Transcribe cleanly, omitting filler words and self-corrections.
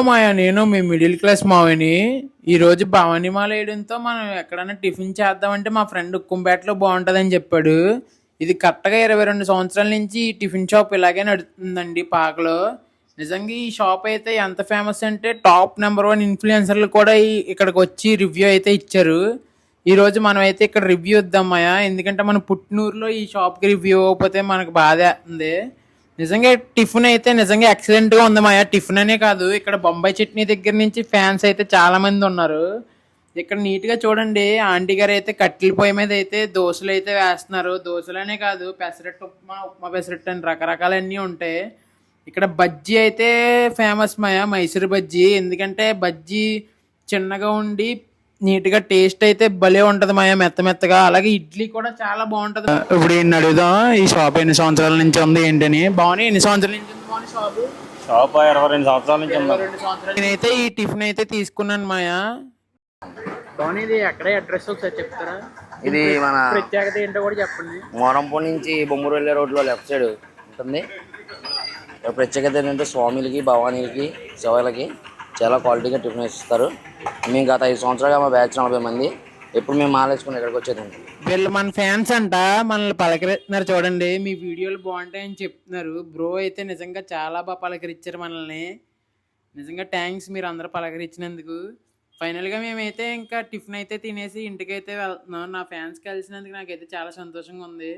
మాయా నేను మీ middle class మావని ఈరోజు భవానీమాల వేయడంతో మనం ఎక్కడైనా టిఫిన్ చేద్దామంటే మా ఫ్రెండ్ ఉక్కుంపేటలో బాగుంటుందని చెప్పాడు. ఇది కరెక్ట్గా 22 సంవత్సరాల నుంచి ఈ టిఫిన్ షాప్ ఇలాగే నడుస్తుందండి పాకలో. నిజంగా ఈ షాప్ అయితే ఎంత ఫేమస్ అంటే టాప్ నెంబర్ 1 ఇన్ఫ్లుయెన్సర్లు కూడా ఇక్కడికి వచ్చి రివ్యూ అయితే ఇచ్చారు. ఈరోజు మనం అయితే ఇక్కడ రివ్యూ ఇద్దాం మాయా, ఎందుకంటే మన పుట్టినూరులో ఈ షాప్కి రివ్యూ అవ్వకపోతే మనకు బాధ ఉంది. నిజంగా టిఫిన్ అయితే నిజంగా ఎక్సలెంట్ గా ఉంది మాయా. టిఫిన్ అనే కాదు, ఇక్కడ బొంబాయి చట్నీ దగ్గర నుంచి ఫ్యాన్స్ అయితే చాలా మంది ఉన్నారు. ఇక్కడ నీట్ గా చూడండి, ఆంటీ గారు అయితే కట్టెల పొయ్యి మీద అయితే దోశలు అయితే వేస్తున్నారు. దోశలనే కాదు, పెసరట్టు ఉప్మా, ఉప్మా పెసరట్టు అని రకరకాలన్నీ ఉంటాయి. ఇక్కడ బజ్జీ అయితే ఫేమస్ మాయా, మైసూర్ బజ్జీ. ఎందుకంటే బజ్జీ చిన్నగా ఉండి నీట్ గా టేస్ట్ అయితే భలే ఉంటది మాయా, మెత్త మెత్తగా. అలాగే ఇడ్లీ కూడా చాలా బాగుంటది. ఇప్పుడు ఈయన అడుగుదాం, ఈ షాప్ ఎన్ని సంవత్సరాల నుంచి ఉంది ఏంటని. బాగుంది, ఎన్ని సంవత్సరాల నుంచి ఉంది బాగుంది షాపు? షాప్ 22 సంవత్సరాల నుంచి ఉంది. 22 సంవత్సరాలు. నేనైతే ఈ టిఫిన్ అయితే తీసుకున్నాను మాయా. బాగుంది. ఇది ఎక్కడ అడ్రస్ ఒకసారి చెప్తారా? ఇది మన ప్రత్యేకత ఏంటో కూడా చెప్పండి. మోరంపూడి నుంచి బొమ్మూరు వెళ్ళే రోడ్లో లెఫ్ట్ సైడ్ ఉంటుంది. ప్రత్యేకత ఏంటంటే స్వామిలకి, భవానీలకి, శివలకి చాలా క్వాలిటీగా టిఫిన్ ఇస్తారు. మేము గత 5 సంవత్సరాలుగా మా బ్యాచ్ 40 మంది ఎప్పుడు మేము మాలేసుకుని ఇక్కడికి వచ్చేదండి. వీళ్ళు మన ఫ్యాన్స్ అంట, మనల్ని పలకరిస్తున్నారు చూడండి. మీ వీడియోలు బాగుంటాయని చెప్తున్నారు. బ్రో అయితే నిజంగా చాలా బాగా పలకరించారు మనల్ని. నిజంగా థ్యాంక్స్ మీరు అందరూ పలకరించినందుకు. ఫైనల్గా మేమైతే ఇంకా టిఫిన్ అయితే తినేసి ఇంటికైతే వెళ్తున్నాం. నా ఫ్యాన్స్ కలిసినందుకు నాకైతే చాలా సంతోషంగా ఉంది.